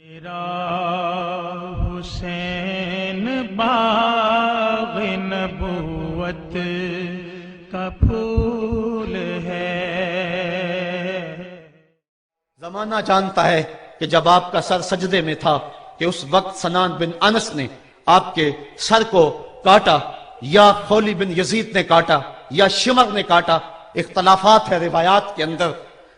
تیرا حسین باغ نبوت کا پھول ہے۔ زمانہ جانتا ہے کہ جب آپ کا سر سجدے میں تھا کہ اس وقت سنان بن انس نے آپ کے سر کو کاٹا، یا خولی بن یزید نے کاٹا، یا شمر نے کاٹا، اختلافات ہے روایات کے اندر،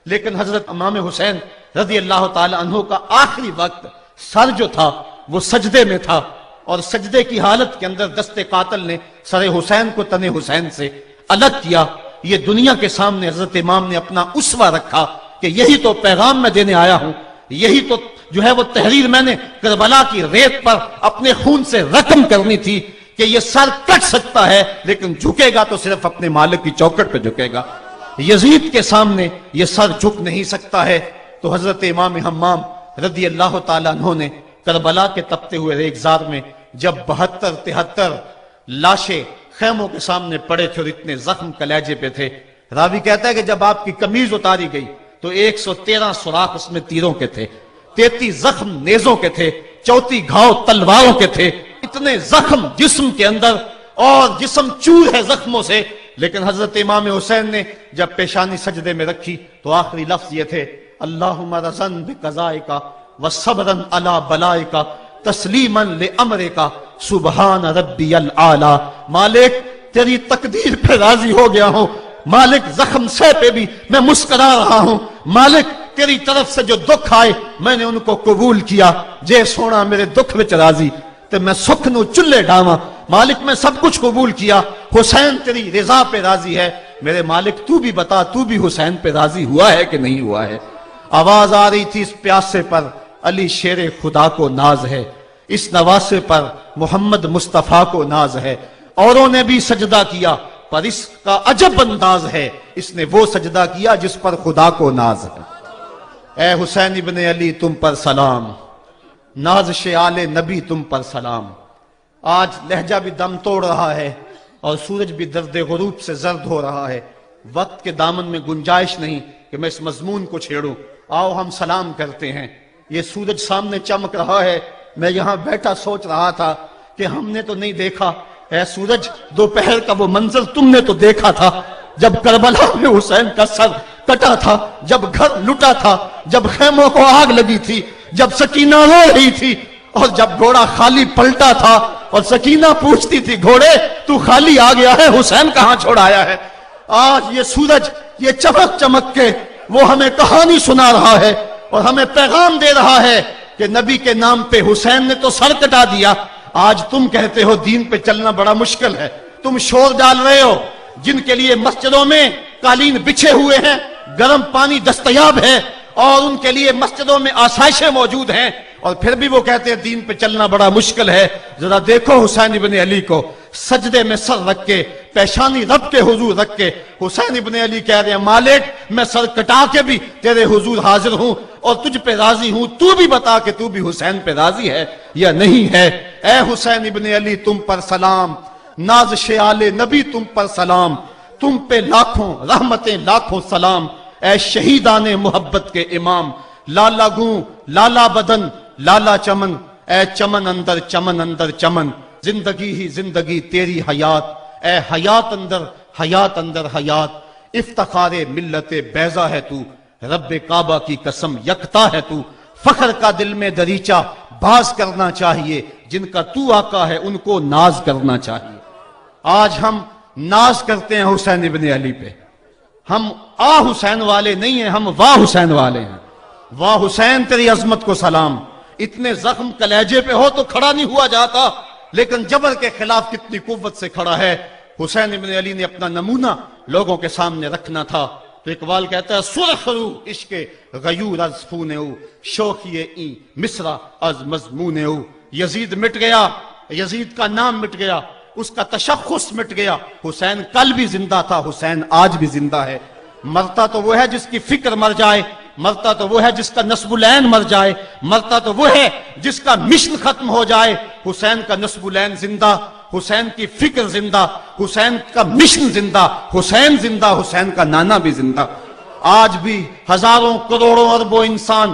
لیکن حضرت امام حسین رضی اللہ تعالی عنہ کا آخری وقت سر جو تھا وہ سجدے میں تھا، اور سجدے کی حالت کے اندر دست قاتل نے سر حسین کو تن حسین سے الگ کیا۔ یہ دنیا کے سامنے حضرت امام نے اپنا اسوہ رکھا کہ یہی تو پیغام میں دینے آیا ہوں، یہی تو جو ہے وہ تحریر میں نے کربلا کی ریت پر اپنے خون سے رقم کرنی تھی کہ یہ سر کٹ سکتا ہے لیکن جھکے گا تو صرف اپنے مالک کی چوکٹ پہ جھکے گا، یزید کے سامنے یہ سر جھک نہیں سکتا ہے۔ تو حضرت امام حمام رضی اللہ تعالیٰ عنہ نے کربلا کے تپتے ہوئے ریگزار میں جب 72-73 لاشیں خیموں کے سامنے پڑے تھے اور اتنے زخم کلیجے پہ تھے، راوی کہتا ہے کہ جب آپ کی قمیض اتاری گئی تو 113 سوراخ اس میں تیروں کے تھے، 33 زخم نیزوں کے تھے، 34 گھاؤ تلواروں کے تھے، اتنے زخم جسم کے اندر، اور جسم چور ہے زخموں سے۔ لیکن حضرت امام حسین نے جب پیشانی سجدے میں رکھی تو آخری لفظ یہ تھے، اللہم رضن بقضائکا وصبرن علی بلائکا تسلیما لامرکا سبحان ربی العالی۔ مالک تیری تقدیر پہ راضی ہو گیا ہوں، مالک زخم سہ پہ بھی میں مسکرا رہا ہوں، مالک تیری طرف سے جو دکھ آئے میں نے ان کو قبول کیا، جے سونا میرے دکھ وچ راضی تے میں سکھ نو چلے ڈاواں، مالک میں سب کچھ قبول کیا، حسین تیری رضا پہ راضی ہے، میرے مالک تو بھی بتا تو بھی حسین پہ راضی ہوا ہے کہ نہیں ہوا ہے۔ آواز آ رہی تھی اس پیاسے پر علی شیر خدا کو ناز ہے، اس نواسے پر محمد مصطفیٰ کو ناز ہے، اوروں نے بھی سجدہ کیا پر اس کا عجب انداز ہے، اس نے وہ سجدہ کیا جس پر خدا کو ناز ہے۔ اے حسین ابن علی تم پر سلام، نازش آل نبی تم پر سلام۔ آج لہجہ بھی دم توڑ رہا ہے اور سورج بھی درد غروب سے زرد ہو رہا ہے، وقت کے دامن میں گنجائش نہیں کہ میں اس مضمون کو چھیڑوں، آؤ ہم سلام کرتے ہیں۔ یہ سورج سامنے چمک رہا ہے، میں یہاں بیٹھا سوچ رہا تھا کہ ہم نے تو نہیں دیکھا، اے سورج دوپہر کا وہ منظر تم نے تو دیکھا تھا جب کربلا میں حسین کا سر کٹا تھا، جب گھر لٹا تھا، جب خیموں کو آگ لگی تھی، جب سکینہ رو رہی تھی، اور جب گھوڑا خالی پلٹا تھا اور سکینہ پوچھتی تھی گھوڑے تو خالی آ گیا ہے، حسین کہاں چھوڑ آیا ہے۔ آج یہ سورج یہ چمک چمک کے وہ ہمیں کہانی سنا رہا ہے اور ہمیں پیغام دے رہا ہے کہ نبی کے نام پہ حسین نے تو سر کٹا دیا، آج تم کہتے ہو دین پہ چلنا بڑا مشکل ہے، تم شور ڈال رہے ہو، جن کے لیے مسجدوں میں قالین بچھے ہوئے ہیں، گرم پانی دستیاب ہے، اور ان کے لیے مسجدوں میں آسائشیں موجود ہیں، اور پھر بھی وہ کہتے ہیں دین پہ چلنا بڑا مشکل ہے۔ ذرا دیکھو حسین ابن علی کو، سجدے میں سر رکھ کے، پیشانی رب کے حضور رکھ کے حسین ابن علی کہہ رہے ہیں مالک میں سر کٹا کے بھی تیرے حضور حاضر ہوں اور تجھ پہ راضی ہوں، تو بھی بتا کہ تو بھی حسین پہ راضی ہے یا نہیں ہے۔ اے حسین ابن علی تم پر سلام، نازش آل نبی تم پر سلام، تم پہ لاکھوں رحمتیں لاکھوں سلام، اے شہیدان محبت کے امام، لالا گوں لالا بدن لالا چمن، اے چمن اندر چمن اندر چمن، زندگی ہی زندگی تیری حیات، اے حیات اندر حیات، افتخار ملت بیضا ہے تو، رب کعبہ کی قسم یکتا ہے تو، فخر کا دل میں دریچہ باز کرنا چاہیے، جن کا تو آقا ہے ان کو ناز کرنا چاہیے۔ آج ہم ناز کرتے ہیں حسین ابن علی پہ، ہم آ حسین والے نہیں ہیں، ہم واہ حسین والے ہیں۔ واہ حسین تیری عظمت کو سلام، اتنے زخم کلیجے پہ ہو تو کھڑا نہیں ہوا جاتا، لیکن جبر کے خلاف کتنی قوت سے کھڑا ہے۔ حسین ابن علی نے اپنا نمونہ لوگوں کے سامنے رکھنا تھا، تو اقبال کہتا ہے سرخ رو عشق غیور از خون او، شوخی این مصرع از مضمون او۔ یزید مٹ گیا، یزید کا نام مٹ گیا، اس کا تشخص مٹ گیا، حسین کل بھی زندہ تھا، حسین آج بھی زندہ ہے۔ مرتا تو وہ ہے جس کی فکر مر جائے، مرتا تو وہ ہے جس کا نسب العین مر جائے، مرتا تو وہ ہے جس کا مشن ختم ہو جائے۔ حسین کا نسب العین زندہ، حسین کی فکر زندہ، حسین کا مشن زندہ، حسین زندہ، حسین کا نانا بھی زندہ۔ آج بھی ہزاروں کروڑوں اربوں انسان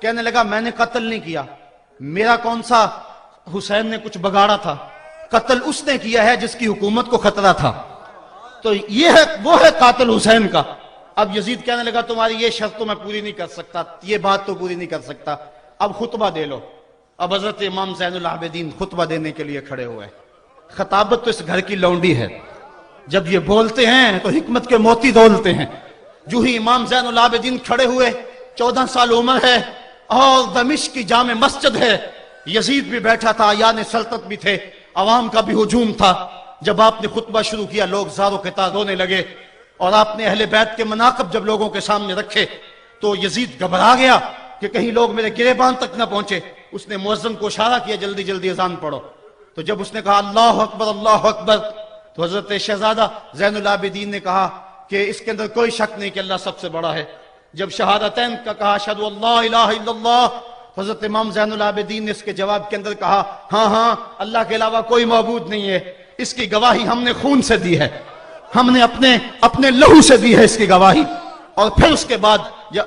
کہنے لگا میں نے قتل نہیں کیا، میرا کون سا حسین نے کچھ بگاڑا تھا، قتل اس نے کیا ہے جس کی حکومت کو خطرہ تھا، تو یہ ہے وہ ہے قاتل حسین کا۔ اب یزید کہنے لگا تمہاری یہ شرط تو میں پوری نہیں کر سکتا، یہ بات تو پوری نہیں کر سکتا، اب خطبہ دے لو۔ اب حضرت امام زین العابدین خطبہ دینے کے لیے کھڑے ہوئے۔ خطابت تو اس گھر کی لونڈی ہے، جب یہ بولتے ہیں تو حکمت کے موتی دولتے ہیں۔ جو ہی امام زین العابدین کھڑے ہوئے، 14 سال عمر ہے اور دمشق کی جامع مسجد ہے، یزید بھی بیٹھا تھا، یعنی سلطنت بھی تھے، عوام کا بھی ہجوم تھا۔ جب آپ نے خطبہ شروع کیا لوگ زار و قطار رونے لگے، اور آپ نے اہل بیت کے مناقب جب لوگوں کے سامنے رکھے تو یزید گھبرا گیا کہ کہیں لوگ میرے گریبان تک نہ پہنچے۔ اس نے مؤذن کو اشارہ کیا جلدی جلدی اذان پڑھو، تو جب اس نے کہا اللہ اکبر اللہ اکبر، تو حضرت شہزادہ زین العابدین نے کہا کہ اس کے اندر کوئی شک نہیں کہ اللہ سب سے بڑا ہے۔ جب شہادتین کا کہا اشہد ان لا الہ الا اللہ، حضرت امام زین العابدین نے اس کے جواب کے اندر کہا ہاں ہاں اللہ کے علاوہ کوئی معبود نہیں ہے، اس کی گواہی ہم نے خون سے دی ہے، ہم نے اپنے لہو سے دی ہے اس کی گواہی۔ اور پھر اس کے بعد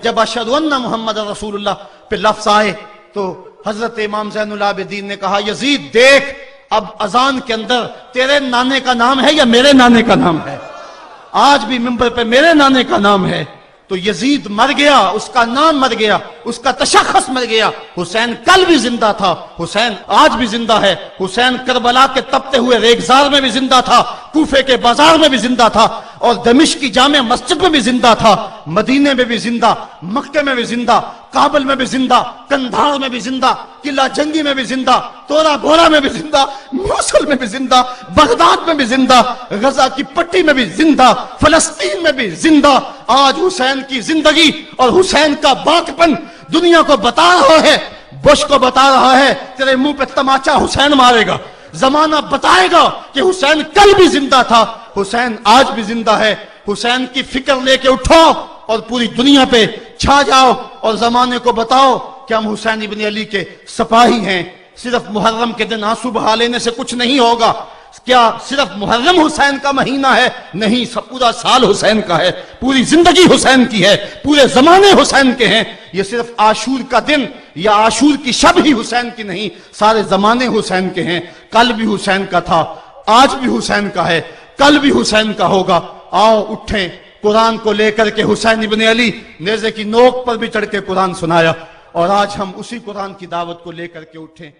جب اشہد ان محمد رسول اللہ پہ لفظ آئے تو حضرت امام زین العابدین نے کہا یزید دیکھ اب اذان کے اندر تیرے نانے کا نام ہے یا میرے نانے کا نام ہے؟ آج بھی منبر پہ میرے نانے کا نام ہے۔ تو یزید مر گیا، اس کا نام مر گیا، اس کا تشخص مر گیا۔ حسین کل بھی زندہ تھا، حسین آج بھی زندہ ہے، حسین کربلا کے تپتے ہوئے ریگزار میں بھی زندہ تھا، کوفے کے بازار میں بھی زندہ تھا، اور دمشق کی جامع مسجد میں بھی زندہ تھا، مدینے میں بھی زندہ، مکے میں بھی زندہ، کابل میں بھی زندہ، کندھار میں بھی زندہ، قلعہ جنگی میں بھی زندہ، تورا بورا میں بھی زندہ، موصل میں بھی زندہ، بغداد میں بھی زندہ، غزہ کی پٹی میں بھی زندہ، فلسطین میں بھی زندہ۔ آج حسین کی زندگی اور حسین کا باقپن دنیا کو بتا رہا ہے، بش کو بتا رہا ہے تیرے منہ پہ تماچا حسین مارے گا۔ زمانہ بتائے گا کہ حسین کل بھی زندہ تھا، حسین آج بھی زندہ ہے۔ حسین کی فکر لے کے اٹھو اور پوری دنیا پہ چھا جاؤ اور زمانے کو بتاؤ کہ ہم حسین ابن علی کے سپاہی ہیں۔ صرف محرم کے دن آنسو بہا لینے سے کچھ نہیں ہوگا۔ کیا صرف محرم حسین کا مہینہ ہے؟ نہیں، سب پورا سال حسین کا ہے، پوری زندگی حسین کی ہے، پورے زمانے حسین کے ہیں۔ یہ صرف عاشور کا دن یا عاشور کی شب ہی حسین کی نہیں، سارے زمانے حسین کے ہیں۔ کل بھی حسین کا تھا، آج بھی حسین کا ہے، کل بھی حسین کا ہوگا۔ آؤ اٹھیں، قرآن کو لے کر کے حسین ابن علی نیزے کی نوک پر بھی چڑھ کے قرآن سنایا، اور آج ہم اسی قرآن کی دعوت کو لے کر کے اٹھیں۔